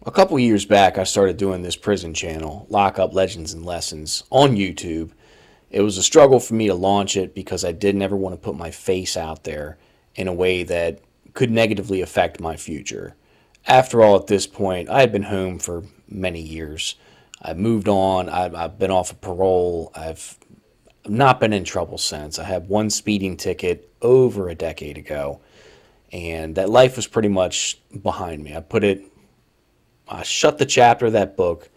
A couple years back, I started doing this prison channel, Lockup Legends and Lessons, on YouTube. It was a struggle for me to launch it because I didn't ever want to put my face out there in a way that could negatively affect my future. After all, at this point, I had been home for many years. I've moved on. I've been off of parole. I've not been in trouble since. I had one speeding ticket over a decade ago, and that life was pretty much behind me. I shut the chapter of that book,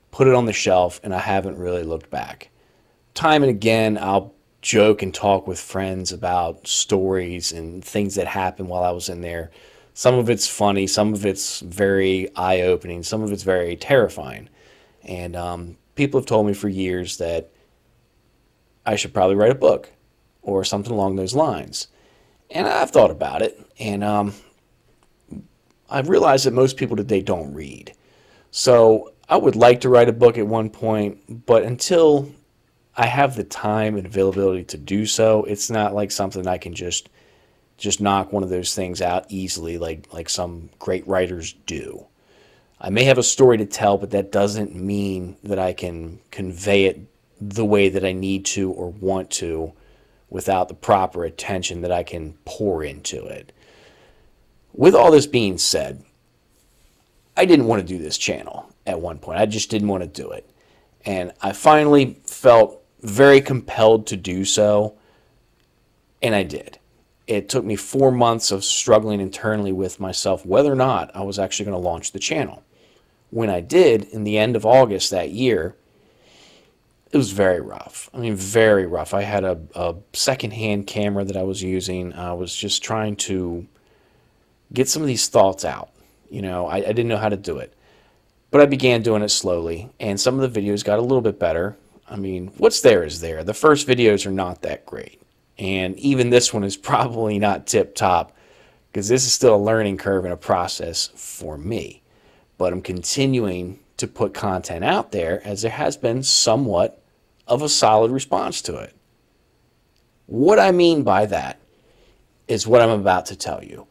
put it on the shelf, and I haven't really looked back. Time and again, I'll joke and talk with friends about stories and things that happened while I was in there. Some of it's funny, some of it's very eye-opening, some of it's very terrifying. And people have told me for years that I should probably write a book or something along those lines. And I've thought about it, and I've realized that most people today don't read. So I would like to write a book at one point, but until I have the time and availability to do so, it's not like something I can just knock one of those things out easily like some great writers do. I may have a story to tell, but that doesn't mean that I can convey it the way that I need to or want to without the proper attention that I can pour into it. With all this being said, I didn't want to do this channel at one point. I just didn't want to do it. And I finally felt very compelled to do so, and I did. It took me 4 months of struggling internally with myself whether or not I was actually going to launch the channel. When I did, in the end of August that year, it was very rough. I mean, very rough. I had a secondhand camera that I was using. I was just trying to get some of these thoughts out. I didn't know how to do it. But I began doing it slowly, and some of the videos got a little bit better. I mean, what's there is there. The first videos are not that great. And even this one is probably not tip-top, because this is still a learning curve and a process for me. But I'm continuing to put content out there as there has been somewhat of a solid response to it. What I mean by that is what I'm about to tell you.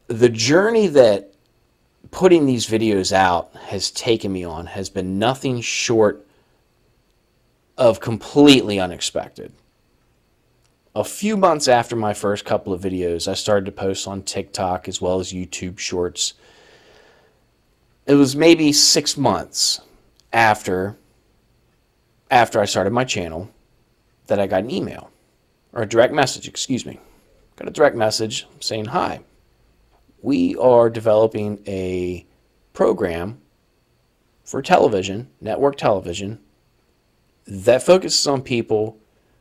The journey that putting these videos out has taken me on has been nothing short of completely unexpected. A few months after my first couple of videos, I started to post on TikTok as well as YouTube Shorts. It was maybe 6 months after I started my channel that I got an email, or a direct message, Got a direct message saying, "Hi, we are developing a program for television, network television, that focuses on people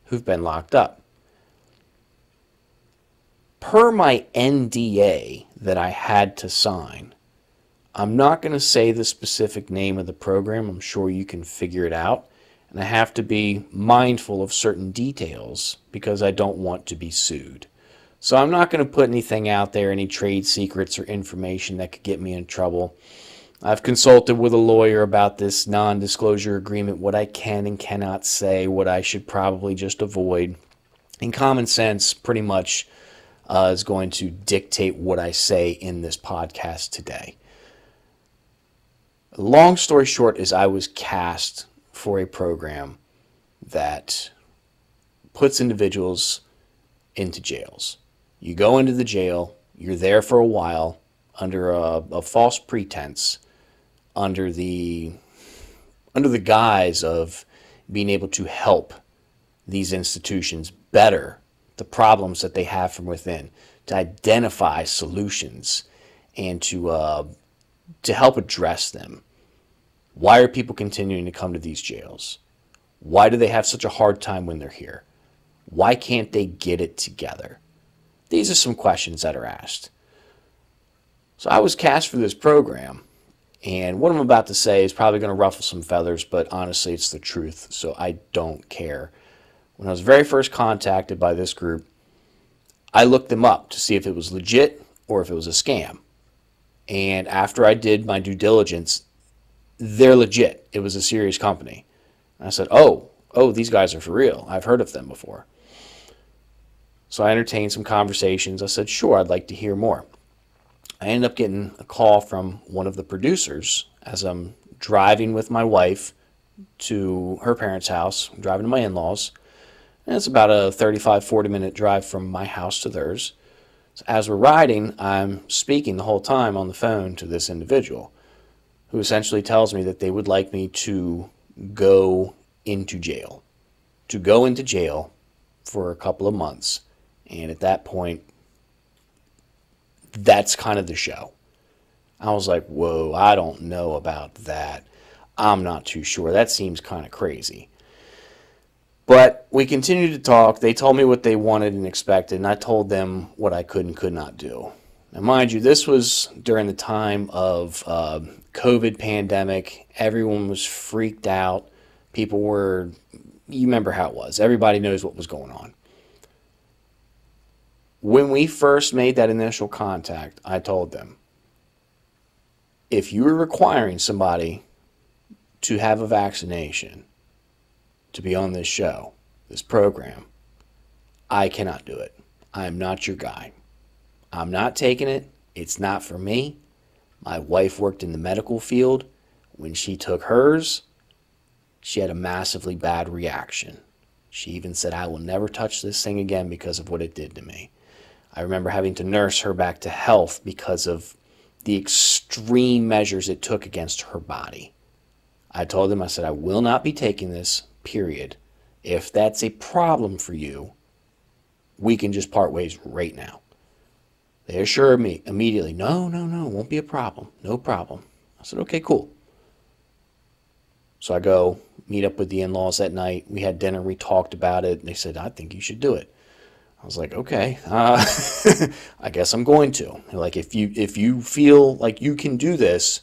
who've been locked up. Per my NDA that I had to sign, I'm not going to say the specific name of the program. I'm sure you can figure it out. And I have to be mindful of certain details because I don't want to be sued. So I'm not going to put anything out there, any trade secrets or information that could get me in trouble. I've consulted with a lawyer about this non-disclosure agreement, what I can and cannot say, what I should probably just avoid. And common sense pretty much is going to dictate what I say in this podcast today. Long story short is I was cast for a program that puts individuals into jails. You go into the jail, you're there for a while under a false pretense, under the guise of being able to help these institutions better the problems that they have from within, to identify solutions and to help address them. Why are people continuing to come to these jails? Why do they have such a hard time when they're here? Why can't they get it together? These are some questions that are asked. So I was cast for this program, and what I'm about to say is probably going to ruffle some feathers, but honestly, it's the truth, so I don't care. When I was very first contacted by this group, I looked them up to see if it was legit or if it was a scam. And after I did my due diligence, they're legit. It was a serious company. And I said, oh, these guys are for real. I've heard of them before. So I entertained some conversations. I said, sure, I'd like to hear more. I ended up getting a call from one of the producers as I'm driving with my wife to her parents' house, driving to my in-laws. And it's about a 35, 40-minute drive from my house to theirs. So as we're riding, I'm speaking the whole time on the phone to this individual who essentially tells me that they would like me to go into jail. To go into jail for a couple of months. And at that point, that's kind of the show. I was like, whoa, I don't know about that. I'm not too sure. That seems kind of crazy. But we continued to talk. They told me what they wanted and expected, and I told them what I could and could not do. Now, mind you, this was during the time of COVID pandemic. Everyone was freaked out. People were, you remember how it was. Everybody knows what was going on. When we first made that initial contact, I told them, if you were requiring somebody to have a vaccination to be on this show, this program, I cannot do it. I am not your guy. I'm not taking it. It's not for me. My wife worked in the medical field. When she took hers, she had a massively bad reaction. She even said, I will never touch this thing again because of what it did to me. I remember having to nurse her back to health because of the extreme measures it took against her body. I told them, I said, I will not be taking this, period. If that's a problem for you, we can just part ways right now. They assured me immediately, no, it won't be a problem. No problem. I said, okay, cool. So I go meet up with the in-laws that night. We had dinner. We talked about it. They said, I think you should do it. I was like, okay, I guess I'm going to. They're like, if you feel like you can do this,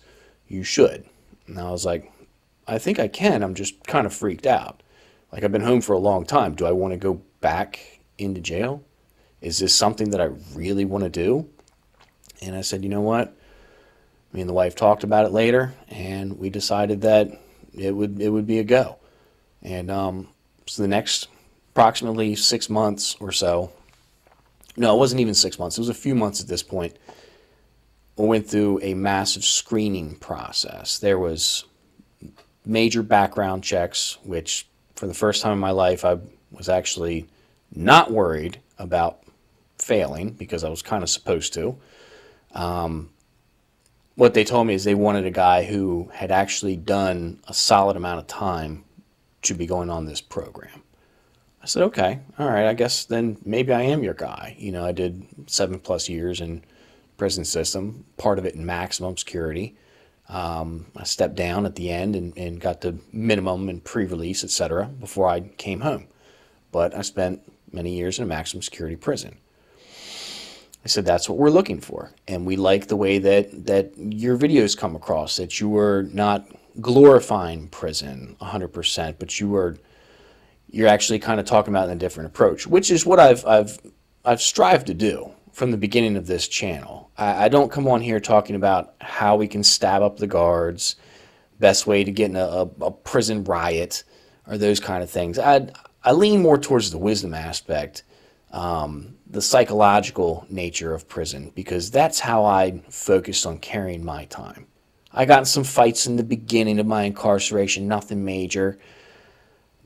you should. And I was like, I think I can. I'm just kind of freaked out. Like, I've been home for a long time. Do I want to go back into jail? Is this something that I really want to do? And I said, you know what? Me and the wife talked about it later, and we decided that it would be a go. And so the next approximately 6 months or so, no, it wasn't even 6 months. It was a few months at this point. We went through a massive screening process. There was major background checks, which for the first time in my life, I was actually not worried about failing because I was kind of supposed to. What they told me is they wanted a guy who had actually done a solid amount of time to be going on this program. I said, okay, all right, I guess then maybe I am your guy. You know, I did 7+ years in prison system, part of it in maximum security. I stepped down at the end and got to minimum and pre-release, etc. before I came home. But I spent many years in a maximum security prison. I said, that's what we're looking for. And we like the way that your videos come across, that you are not glorifying prison 100%, but you're actually kind of talking about it in a different approach, which is what I've strived to do from the beginning of this channel. I don't come on here talking about how we can stab up the guards, best way to get in a prison riot, or those kind of things. I lean more towards the wisdom aspect, the psychological nature of prison, because that's how I focused on carrying my time. I got in some fights in the beginning of my incarceration, nothing major.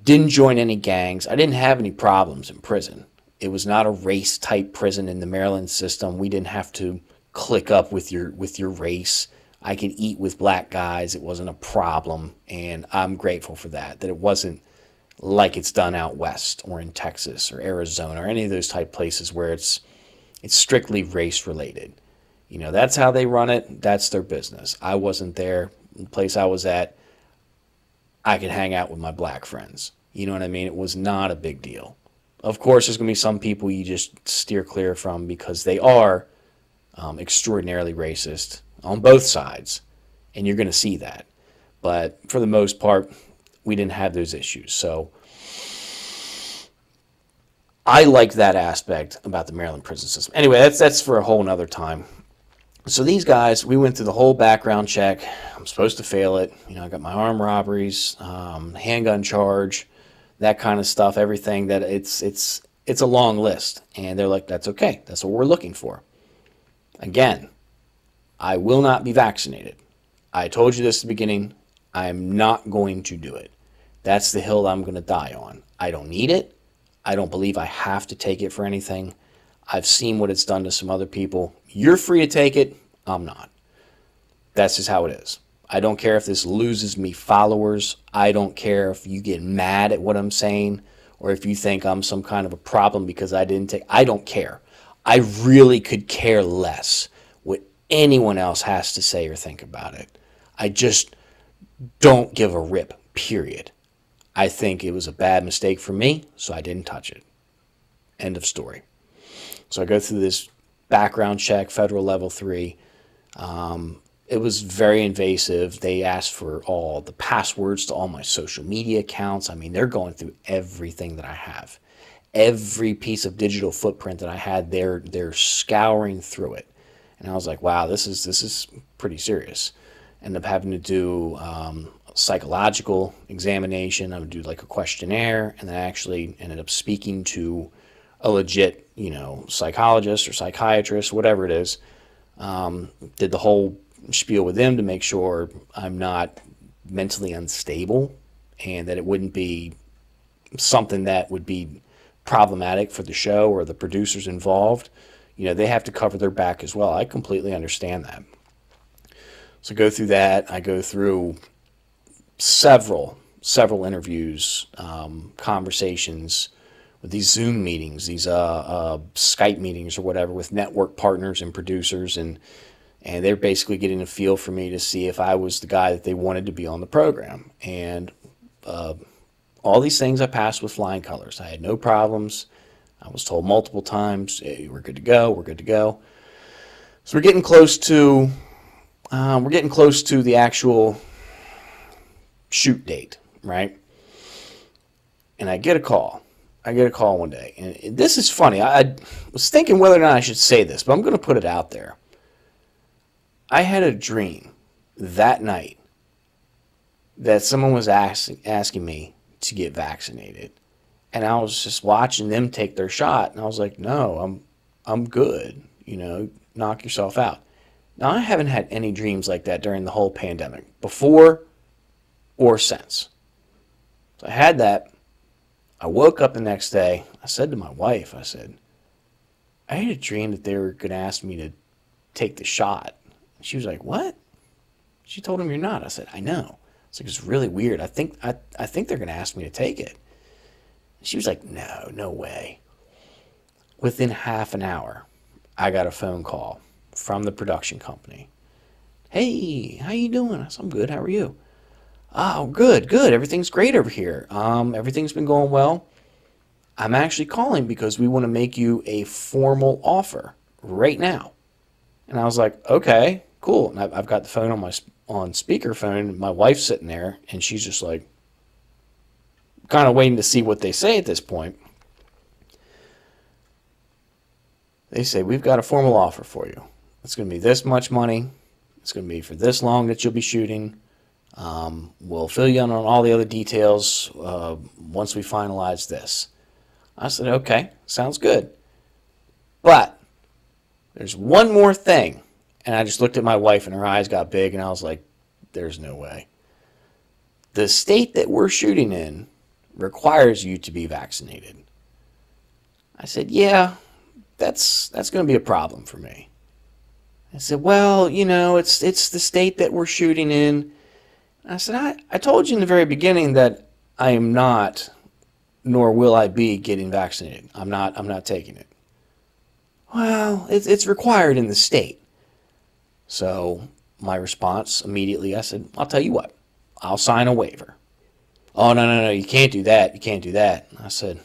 Didn't join any gangs. I didn't have any problems in prison. It was not a race-type prison in the Maryland system. We didn't have to click up with your race. I could eat with black guys. It wasn't a problem, and I'm grateful for that it wasn't like it's done out west or in Texas or Arizona or any of those type places where it's strictly race-related. You know, that's how they run it. That's their business. I wasn't there. The place I was at, I could hang out with my black friends. You know what I mean? It was not a big deal. Of course, there's going to be some people you just steer clear from because they are extraordinarily racist on both sides, and you're going to see that. But for the most part, we didn't have those issues. So I like that aspect about the Maryland prison system. Anyway, that's for a whole nother time. So these guys, we went through the whole background check. I'm supposed to fail it. You know, I got my armed robberies, handgun charge, that kind of stuff, everything that it's a long list. And they're like, that's okay. That's what we're looking for. Again, I will not be vaccinated. I told you this at the beginning. I am not going to do it. That's the hill I'm going to die on. I don't need it. I don't believe I have to take it for anything. I've seen what it's done to some other people. You're free to take it. I'm not. That's just how it is. I don't care if this loses me followers. I don't care if you get mad at what I'm saying or if you think I'm some kind of a problem because I didn't take. I don't care. I really could care less what anyone else has to say or think about it. I just don't give a rip, period. I think it was a bad mistake for me, so I didn't touch it. End of story. So I go through this background check, federal level 3. It was very invasive. They asked for all the passwords to all my social media accounts. I mean, they're going through everything that I have. Every piece of digital footprint that I had, they're scouring through it. And I was like, wow, this is pretty serious. Ended up having to do psychological examination. I would do like a questionnaire, and then I actually ended up speaking to a legit, psychologist or psychiatrist, whatever it is. Did the whole spiel with them to make sure I'm not mentally unstable and that it wouldn't be something that would be problematic for the show or the producers involved. They have to cover their back as well. I completely understand that. So go through that. I go through several interviews, conversations with these Zoom meetings, these Skype meetings or whatever with network partners and producers, and they're basically getting a feel for me to see if I was the guy that they wanted to be on the program. And all these things I passed with flying colors. I had no problems. I was told multiple times, hey, we're good to go, we're good to go. So we're getting close to the actual shoot date, right? And I get a call one day. And this is funny. I was thinking whether or not I should say this, but I'm going to put it out there. I had a dream that night that someone was asking me to get vaccinated. And I was just watching them take their shot. And I was like, no, I'm good. Knock yourself out. Now, I haven't had any dreams like that during the whole pandemic, before or since. So I had that. I woke up the next day. I said to my wife, I had a dream that they were going to ask me to take the shot. She was like, what? She told him you're not. I said, I know. It's really weird. I think they're going to ask me to take it. She was like, no way. Within half an hour, I got a phone call from the production company. Hey, how you doing? I said, I'm good. How are you? Oh, good. Everything's great over here. Everything's been going well. I'm actually calling because we want to make you a formal offer right now. And I was like, okay, cool. And I've got the phone on speakerphone. My wife's sitting there, and she's just like, kind of waiting to see what they say at this point. They say, we've got a formal offer for you. It's going to be this much money. It's going to be for this long that you'll be shooting. We'll fill you in on all the other details once we finalize this. I said, okay, sounds good. But there's one more thing. And I just looked at my wife and her eyes got big and I was like, there's no way. The state that we're shooting in requires you to be vaccinated. I said, yeah, that's going to be a problem for me. I said, well, it's the state that we're shooting in. I said, I told you in the very beginning that I am not, nor will I be getting vaccinated. I'm not taking it. Well, it's required in the state. So my response immediately, I said, I'll tell you what, I'll sign a waiver. Oh, no, you can't do that. You can't do that. I said,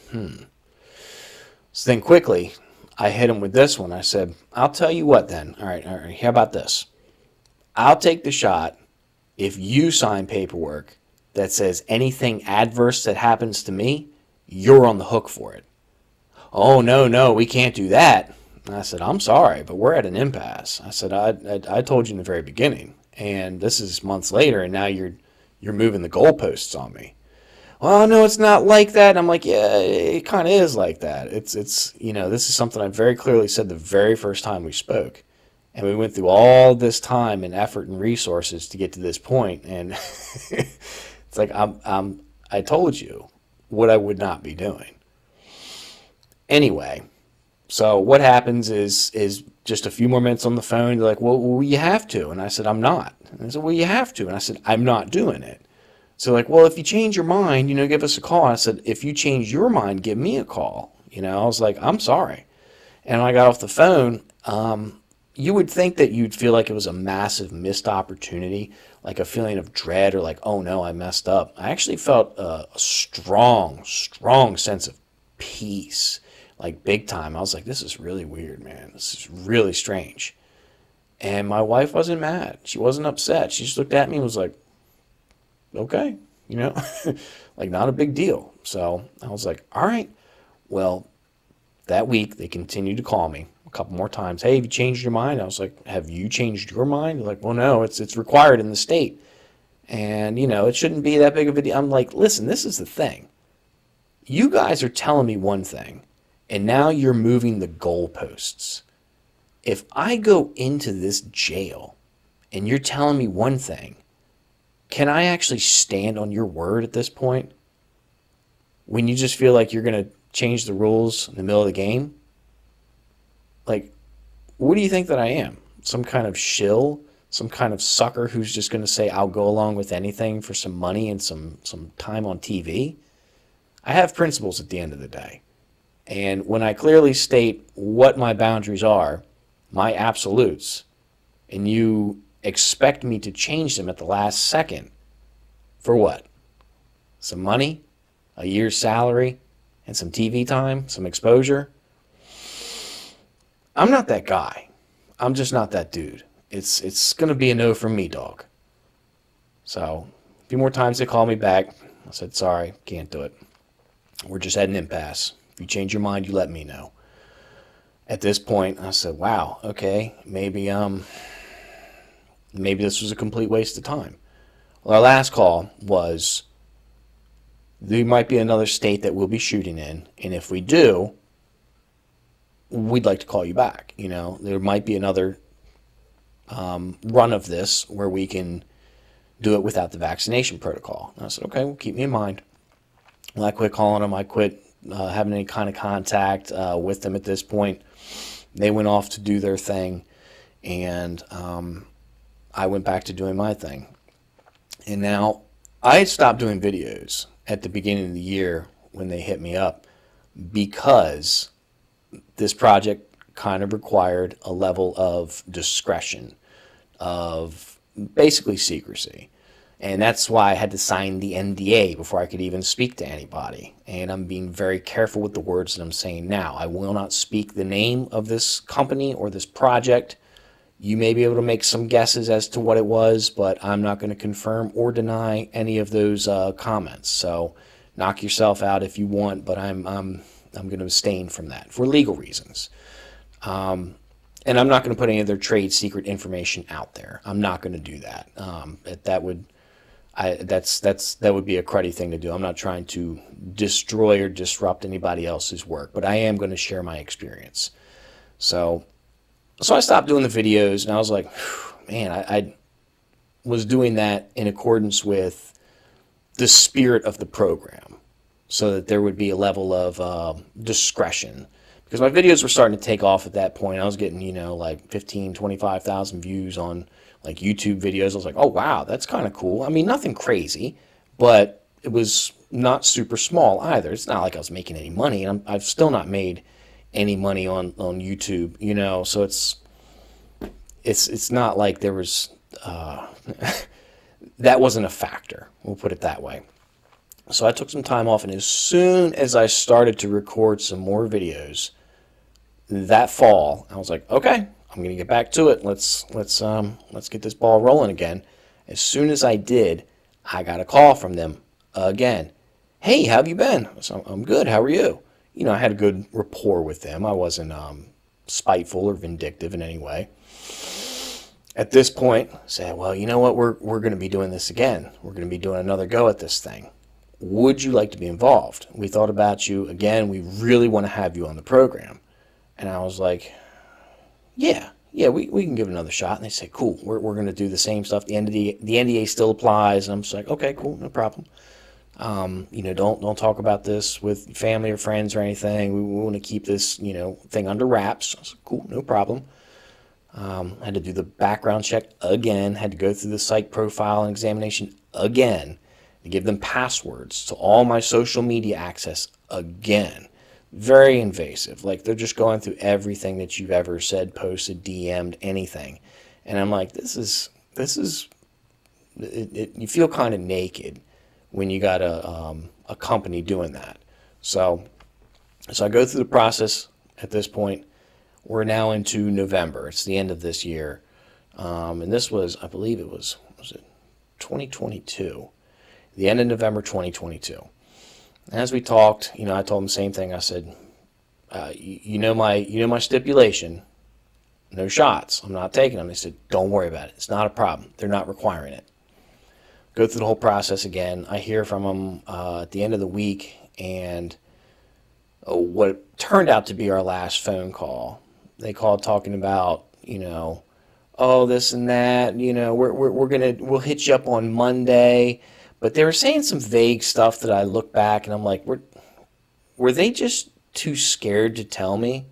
So then quickly, I hit him with this one. I said, I'll tell you what then. All right, how about this? I'll take the shot if you sign paperwork that says anything adverse that happens to me, you're on the hook for it. Oh, no, we can't do that. And I said, I'm sorry, but we're at an impasse. I said, I told you in the very beginning, and this is months later, and now you're moving the goalposts on me. Well, no, it's not like that. I'm like, yeah, it kind of is like that. It's this is something I very clearly said the very first time we spoke. And we went through all this time and effort and resources to get to this point. And it's like, I told you what I would not be doing. Anyway, so what happens is just a few more minutes on the phone. They're like, well, you have to. And I said, I'm not. And they said, well, you have to. And I said, I'm not doing it. So like, well, if you change your mind, give us a call. I said, if you change your mind, give me a call. I was like, I'm sorry. And when I got off the phone, you would think that you'd feel like it was a massive missed opportunity, like a feeling of dread or like, oh no, I messed up. I actually felt a strong sense of peace, like big time. I was like, this is really weird, man. This is really strange. And my wife wasn't mad. She wasn't upset. She just looked at me and was like, okay, like not a big deal. So I was like, all right. Well, that week they continued to call me a couple more times. Hey, have you changed your mind? I was like, have you changed your mind? They're like, well, no, it's required in the state. And, it shouldn't be that big of a deal. I'm like, listen, this is the thing. You guys are telling me one thing, and now you're moving the goalposts. If I go into this jail and you're telling me one thing, can I actually stand on your word at this point? When you just feel like you're going to change the rules in the middle of the game? Like, what do you think that I am? Some kind of shill? Some kind of sucker who's just going to say, I'll go along with anything for some money and some time on TV? I have principles at the end of the day. And when I clearly state what my boundaries are, my absolutes, and you expect me to change them at the last second, for what? Some money? A year's salary? And some TV time? Some exposure? I'm not that guy. I'm just not that dude. It's going to be a no from me, dog. So, a few more times they called me back. I said, sorry, can't do it. We're just at an impasse. If you change your mind, you let me know. At this point, I said, wow, okay, maybe this was a complete waste of time. Well, our last call was, there might be another state that we'll be shooting in, and if we do, we'd like to call you back. There might be another run of this where we can do it without the vaccination protocol. And I said, okay, well, keep me in mind. Well, I quit calling them. I quit having any kind of contact with them at this point. They went off to do their thing, and I went back to doing my thing. And now I had stopped doing videos at the beginning of the year when they hit me up because this project kind of required a level of discretion, of basically secrecy. And that's why I had to sign the NDA before I could even speak to anybody. And I'm being very careful with the words that I'm saying now. I will not speak the name of this company or this project. You may be able to make some guesses as to what it was, but I'm not going to confirm or deny any of those comments. So knock yourself out if you want, but I'm going to abstain from that for legal reasons. And I'm not going to put any of their trade secret information out there. I'm not going to do that. That would be a cruddy thing to do. I'm not trying to destroy or disrupt anybody else's work, but I am going to share my experience. So I stopped doing the videos, and I was like, man, I was doing that in accordance with the spirit of the program, so that there would be a level of discretion. Because my videos were starting to take off at that point. I was getting, like 15, 25,000 views on like YouTube videos. I was like, oh, wow, that's kind of cool. I mean, nothing crazy, but it was not super small either. It's not like I was making any money. I've still not made any money on YouTube, so it's not like there was, that wasn't a factor. We'll put it that way. So I took some time off, and as soon as I started to record some more videos that fall, I was like, okay, I'm going to get back to it. Let's get this ball rolling again. As soon as I did, I got a call from them again. Hey, how have you been? So I'm good. How are you? I had a good rapport with them. I wasn't spiteful or vindictive in any way. At this point, I said, well, you know what? We're going to be doing this again. We're going to be doing another go at this thing. Would you like to be involved? We thought about you. Again, we really want to have you on the program. And I was like, yeah, yeah, we can give it another shot. And they say, cool, we're going to do the same stuff. The NDA still applies. And I'm just like, okay, cool, no problem. Don't talk about this with family or friends or anything. We want to keep this, thing under wraps. I was like, cool, no problem. Had to do the background check again. Had to go through the psych profile and examination again. To give them passwords to all my social media access again. Very invasive. Like, they're just going through everything that you've ever said, posted, DM'd, anything. And I'm like, this is you feel kind of naked when you got a company doing that. So I go through the process at this point. We're now into November. It's the end of this year. And this was, I believe it was it 2022? The end of November 2022. As we talked, I told him the same thing. I said, my stipulation, no shots. I'm not taking them. They said, don't worry about it. It's not a problem. They're not requiring it. Go through the whole process again. I hear from them at the end of the week, and what turned out to be our last phone call. They called talking about, this and that. We'll hit you up on Monday. But they were saying some vague stuff that I look back and I'm like, were they just too scared to tell me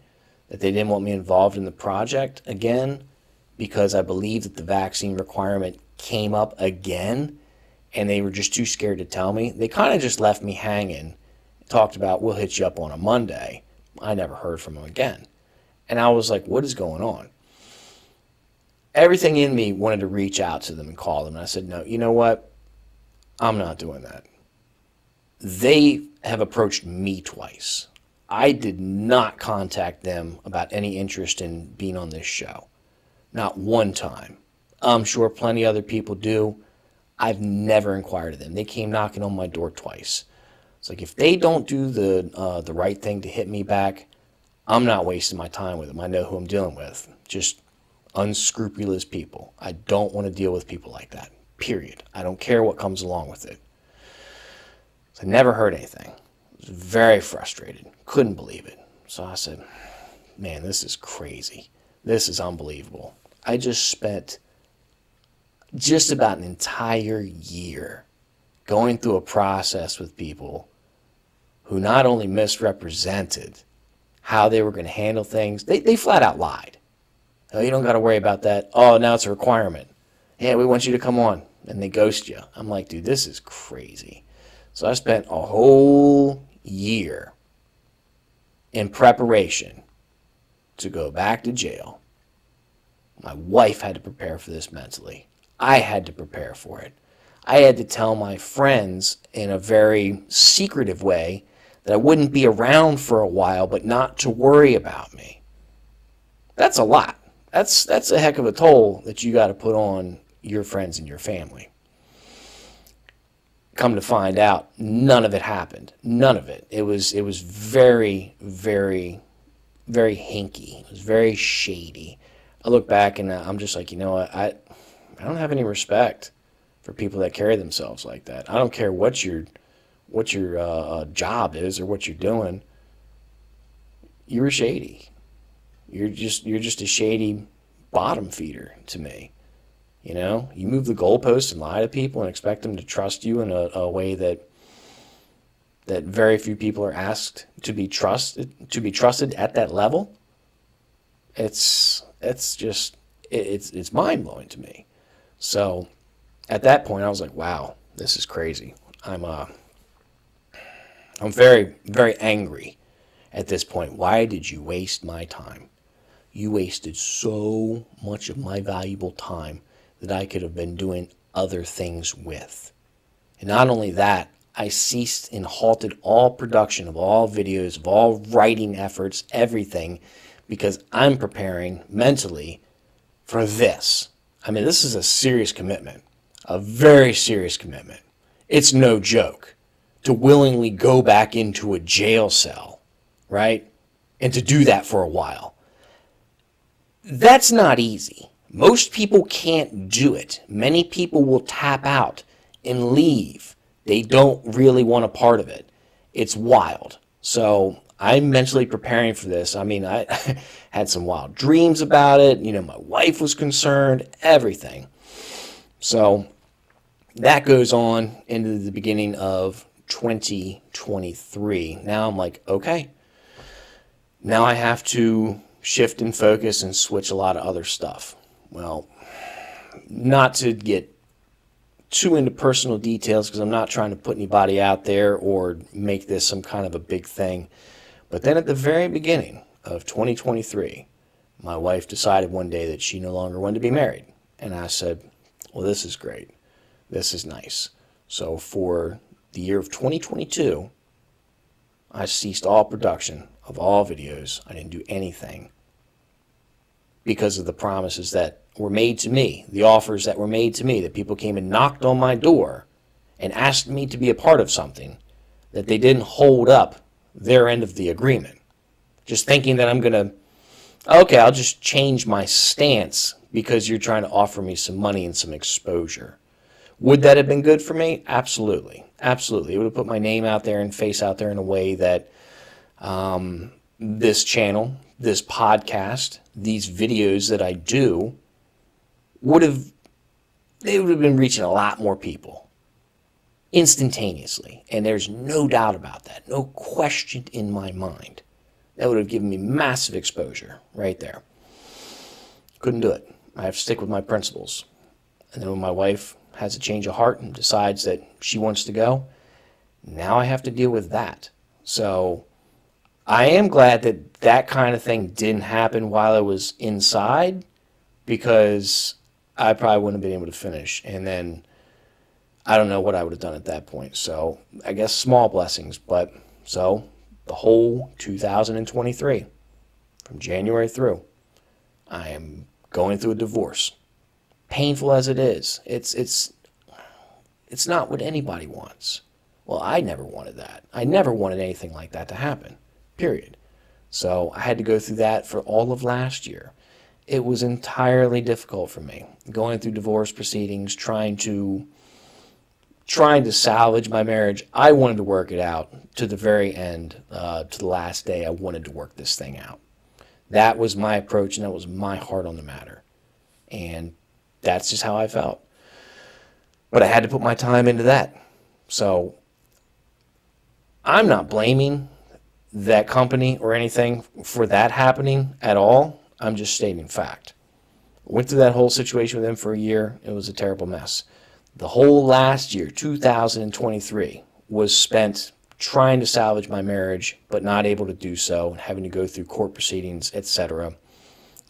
that they didn't want me involved in the project again? Because I believe that the vaccine requirement came up again and they were just too scared to tell me. They kind of just left me hanging, talked about, we'll hit you up on a Monday. I never heard from them again. And I was like, what is going on? Everything in me wanted to reach out to them and call them. And I said, no, you know what? I'm not doing that. They have approached me twice. I did not contact them about any interest in being on this show. Not one time. I'm sure plenty of other people do. I've never inquired of them. They came knocking on my door twice. It's like, if they don't do the right thing to hit me back, I'm not wasting my time with them. I know who I'm dealing with. Just unscrupulous people. I don't want to deal with people like that. Period. I don't care what comes along with it. So I never heard anything. I was very frustrated. Couldn't believe it. So I said, man, this is crazy. This is unbelievable. I just spent just about an entire year going through a process with people who not only misrepresented how they were going to handle things, they flat out lied. Oh, you don't got to worry about that. Oh, now it's a requirement. Yeah, we want you to come on. And they ghost you. I'm like, dude, this is crazy. So I spent a whole year in preparation to go back to jail. My wife had to prepare for this mentally. I had to prepare for it. I had to tell my friends in a very secretive way that I wouldn't be around for a while, but not to worry about me. That's a lot. That's a heck of a toll that you got to put on your friends and your family. Come to find out, none of it happened. None of it. It was very, very, very hinky. It was very shady. I look back and I'm just like, I don't have any respect for people that carry themselves like that. I don't care what your job is or what you're doing. You're shady. You're just a shady bottom feeder to me. You move the goalposts and lie to people and expect them to trust you in a way that very few people are asked to be trusted at that level. It's mind blowing to me. So at that point, I was like, wow, this is crazy. I'm very, very angry at this point. Why did you waste my time? You wasted so much of my valuable time that I could have been doing other things with. And not only that, I ceased and halted all production of all videos, of all writing efforts, everything, because I'm preparing mentally for this. I mean, this is a serious commitment, a very serious commitment. It's no joke to willingly go back into a jail cell, right? And to do that for a while. That's not easy. Most people can't do it. Many people will tap out and leave. They don't really want a part of it. It's wild. So I'm mentally preparing for this. I mean, I had some wild dreams about it. My wife was concerned, everything. So that goes on into the beginning of 2023. Now I'm like, okay, now I have to shift and focus and switch a lot of other stuff. Well, not to get too into personal details because I'm not trying to put anybody out there or make this some kind of a big thing. But then at the very beginning of 2023, my wife decided one day that she no longer wanted to be married. And I said, well, this is great. This is nice. So for the year of 2022, I ceased all production of all videos. I didn't do anything because of the promises that were made to me, the offers that were made to me, that people came and knocked on my door and asked me to be a part of something that they didn't hold up their end of the agreement. Just thinking that I'm going to, okay, I'll just change my stance because you're trying to offer me some money and some exposure. Would that have been good for me? Absolutely. Absolutely. It would have put my name out there and face out there in a way that this channel, this podcast, these videos that I do they would have been reaching a lot more people instantaneously. And there's no doubt about that. No question in my mind. That would have given me massive exposure right there. Couldn't do it. I have to stick with my principles. And then when my wife has a change of heart and decides that she wants to go, now I have to deal with that. So I am glad that that kind of thing didn't happen while I was inside, because I probably wouldn't have been able to finish. And then I don't know what I would have done at that point. So I guess small blessings. But so the whole 2023, from January through, I am going through a divorce. Painful as it is, it's not what anybody wants. Well, I never wanted that. I never wanted anything like that to happen, period. So I had to go through that for all of last year. It was entirely difficult for me, going through divorce proceedings, trying to salvage my marriage. I wanted to work it out to the very end, to the last day. I wanted to work this thing out. That was my approach, and that was my heart on the matter. And that's just how I felt. But I had to put my time into that. So I'm not blaming that company or anything for that happening at all. I'm just stating fact. Went through that whole situation with them for a year. It was a terrible mess. The whole last year, 2023, was spent trying to salvage my marriage, but not able to do so, and having to go through court proceedings, etc.,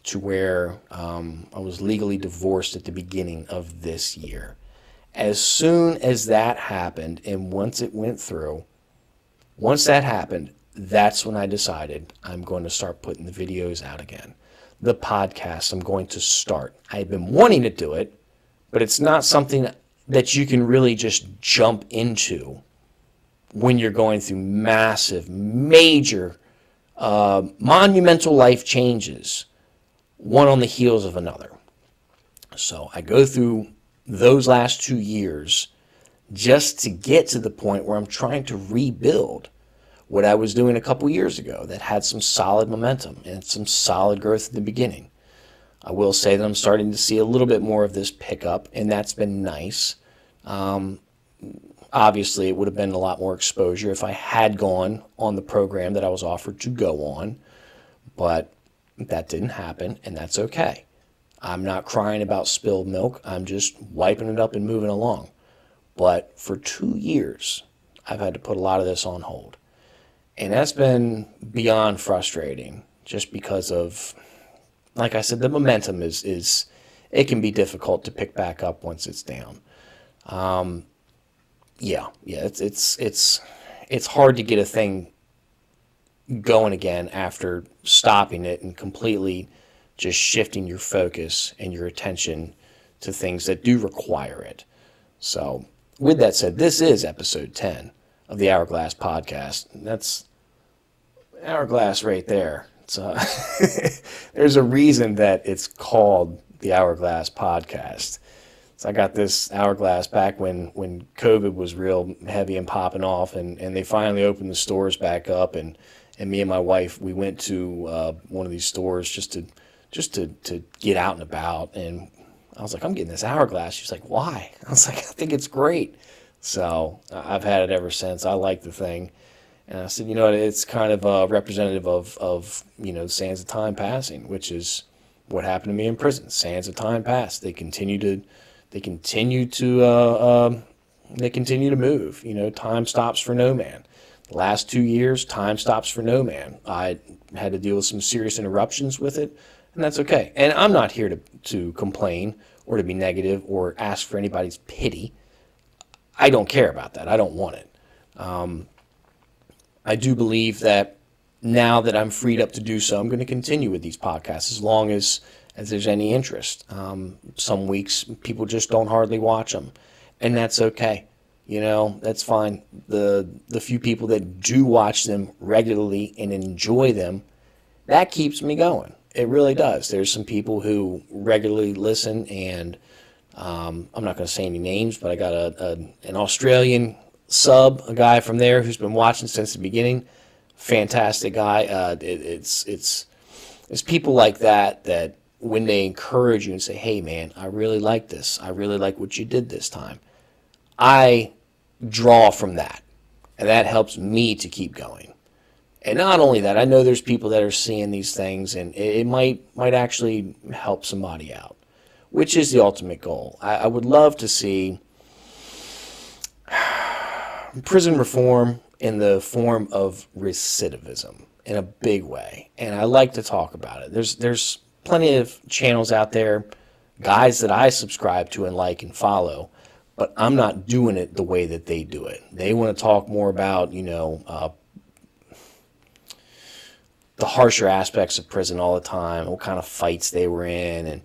to where I was legally divorced at the beginning of this year. As soon as that happened, and once it went through, once that happened, that's when I decided I'm going to start putting the videos out again. The podcast, I'm going to start. I've been wanting to do it, but it's not something that you can really just jump into when you're going through massive, major, monumental life changes, one on the heels of another. So I go through those last 2 years just to get to the point where I'm trying to rebuild what I was doing a couple years ago that had some solid momentum and some solid growth at the beginning. I will say that I'm starting to see a little bit more of this pickup, and that's been nice. Obviously, it would have been a lot more exposure if I had gone on the program that I was offered to go on, but that didn't happen, and that's okay. I'm not crying about spilled milk. I'm just wiping it up and moving along. But for 2 years, I've had to put a lot of this on hold. And that's been beyond frustrating, just because of, like I said, the momentum is it can be difficult to pick back up once it's down. It's hard to get a thing going again after stopping it and completely just shifting your focus and your attention to things that do require it. So, with that said, this is episode 10 of the Hourglass Podcast. That's Hourglass right there. It's there's a reason that it's called the Hourglass Podcast. So I got this Hourglass back when COVID was real heavy and popping off, and they finally opened the stores back up, and and me and my wife, we went to one of these stores just to get out and about. And I was like, I'm getting this Hourglass. She's like, why? I was like, I think it's great. So I've had it ever since. I like the thing. And I said, you know what, it's kind of representative of sands of time passing, which is what happened to me in prison. Sands of time passed. They continue to move. Time stops for no man. The last 2 years, time stops for no man. I had to deal with some serious interruptions with it, and that's okay. And I'm not here to complain or to be negative or ask for anybody's pity. I don't care about that. I don't want it. I do believe that now that I'm freed up to do so, I'm going to continue with these podcasts as long as there's any interest. Some weeks, people just don't hardly watch them, and that's okay. That's fine. The few people that do watch them regularly and enjoy them, that keeps me going. It really does. There's some people who regularly listen, and I'm not going to say any names, but I got an Australian sub, a guy from there who's been watching since the beginning. Fantastic guy. It's people like that when they encourage you and say, hey man, I really like this. I really like what you did this time. I draw from that, and that helps me to keep going. And not only that, I know there's people that are seeing these things, and it might actually help somebody out, which is the ultimate goal. I would love to see prison reform in the form of recidivism in a big way, and I like to talk about it. There's plenty of channels out there, guys that I subscribe to and like and follow, but I'm not doing it the way that they do it. They want to talk more about the harsher aspects of prison all the time, what kind of fights they were in, and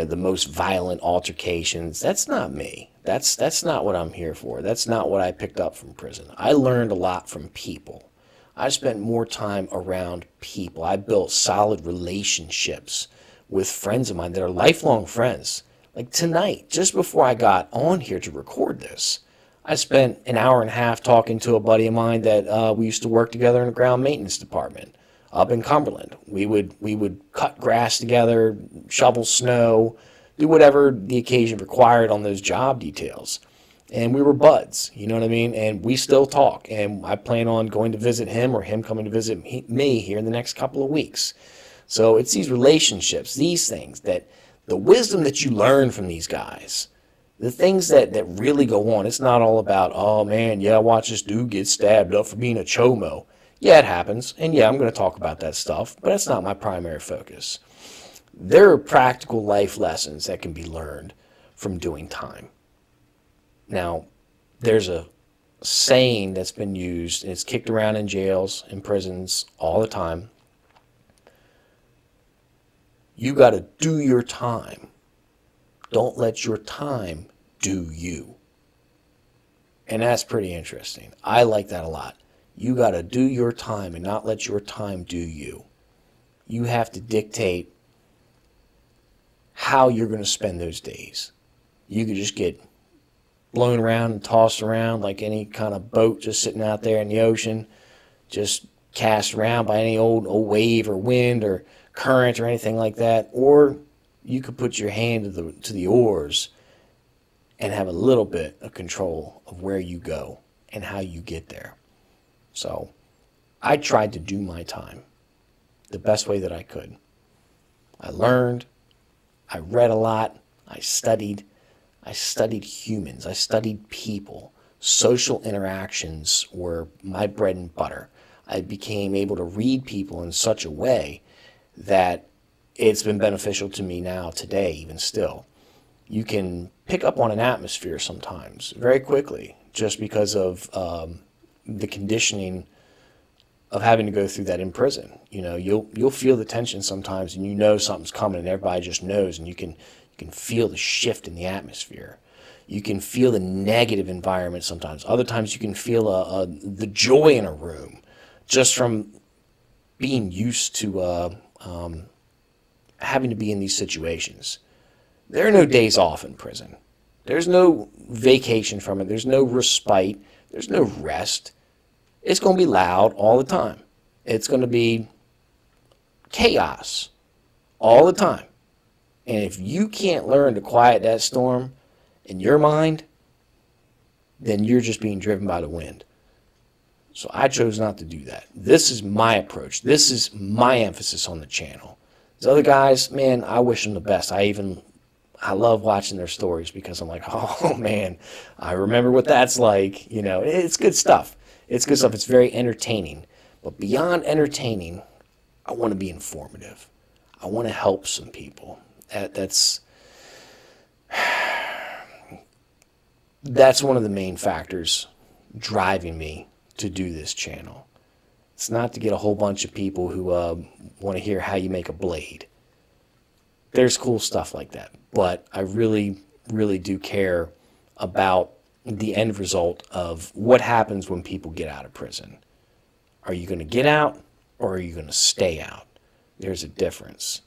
the most violent altercations. That's not me. That's not what I'm here for. That's not what I picked up from prison. I learned a lot from people. I spent more time around people. I built solid relationships with friends of mine that are lifelong friends. Like tonight, just before I got on here to record this, I spent an hour and a half talking to a buddy of mine that we used to work together in the ground maintenance department up in Cumberland. We would cut grass together, shovel snow, do whatever the occasion required on those job details. And we were buds, you know what I mean? And we still talk. And I plan on going to visit him or him coming to visit me here in the next couple of weeks. So it's these relationships, these things, that the wisdom that you learn from these guys, the things that really go on. It's not all about, oh man, yeah, watch this dude get stabbed up for being a chomo. Yeah, it happens. And yeah, I'm going to talk about that stuff, but that's not my primary focus. There are practical life lessons that can be learned from doing time. Now, there's a saying that's been used, and it's kicked around in jails and prisons all the time. You got to do your time. Don't let your time do you. And that's pretty interesting. I like that a lot. You got to do your time and not let your time do you. You have to dictate how you're going to spend those days. You could just get blown around and tossed around like any kind of boat just sitting out there in the ocean, just cast around by any old wave or wind or current or anything like that. Or you could put your hand to the oars and have a little bit of control of where you go and how you get there. So I tried to do my time the best way that I could. I learned, I read a lot, I studied humans, I studied people. Social interactions were my bread and butter. I became able to read people in such a way that it's been beneficial to me now, today, even still. You can pick up on an atmosphere sometimes very quickly just because of the conditioning of having to go through that in prison. You'll feel the tension sometimes, and something's coming, and everybody just knows, and you can feel the shift in the atmosphere. You can feel the negative environment sometimes. Other times you can feel the joy in a room just from being used to having to be in these situations. There are no days off in prison. There's no vacation from it. There's no respite. There's no rest. It's going to be loud all the time. It's going to be chaos all the time. And if you can't learn to quiet that storm in your mind, then you're just being driven by the wind. So I chose not to do that. This is my approach. This is my emphasis on the channel. These other guys, man, I wish them the best. I love watching their stories because I'm like, oh man, I remember what that's like. You know, it's good stuff. It's good stuff. It's very entertaining. But beyond entertaining, I want to be informative. I want to help some people. That's one of the main factors driving me to do this channel. It's not to get a whole bunch of people who want to hear how you make a blade. There's cool stuff like that. But I really, really do care about the end result of what happens when people get out of prison. Are you going to get out or are you going to stay out? There's a difference.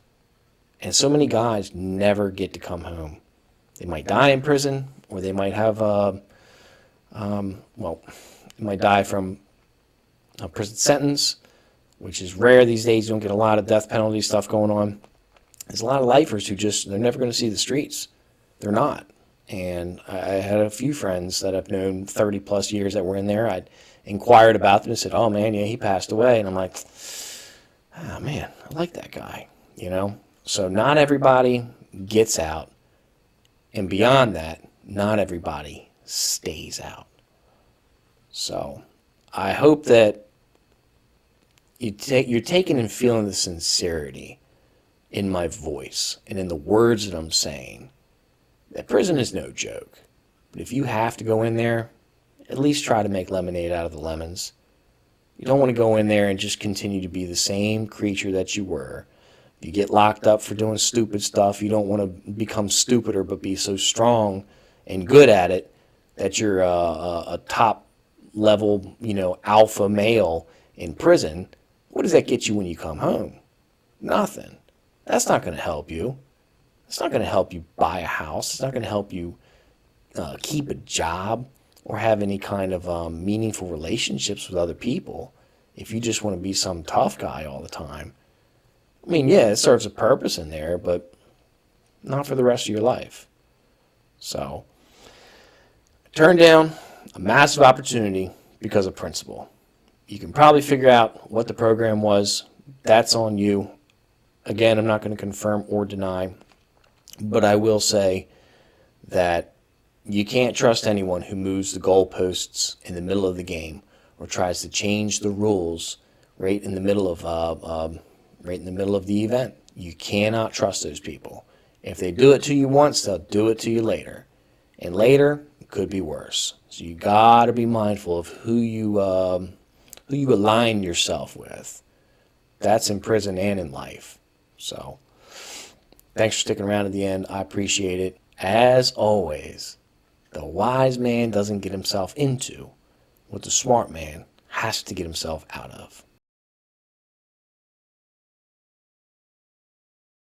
And so many guys never get to come home. They might die in prison, or they might have, they might die from a prison sentence, which is rare these days. You don't get a lot of death penalty stuff going on. There's a lot of lifers who they're never going to see the streets. They're not. And I had a few friends that I've known 30 plus years that were in there. I'd inquired about them and said, oh man, yeah, he passed away. And I'm like, oh man, I like that guy, you know? So not everybody gets out. And beyond that, not everybody stays out. So I hope that you're taking and feeling the sincerity in my voice and in the words that I'm saying. That prison is no joke. But if you have to go in there, at least try to make lemonade out of the lemons. You don't want to go in there and just continue to be the same creature that you were. You get locked up for doing stupid stuff. You don't want to become stupider, but be so strong and good at it that you're a top level, alpha male in prison. What does that get you when you come home? Nothing. That's not going to help you. It's not going to help you buy a house. It's not going to help you keep a job or have any kind of meaningful relationships with other people if you just want to be some tough guy all the time. I mean, yeah, it serves a purpose in there, but not for the rest of your life. So, turn down a massive opportunity because of principle. You can probably figure out what the program was. That's on you. Again, I'm not going to confirm or deny, but I will say that you can't trust anyone who moves the goalposts in the middle of the game or tries to change the rules right in the middle of the event. You cannot trust those people. If they do it to you once, they'll do it to you later. And later, it could be worse. So you got to be mindful of who you align yourself with. That's in prison and in life. So, thanks for sticking around to the end. I appreciate it. As always, the wise man doesn't get himself into what the smart man has to get himself out of.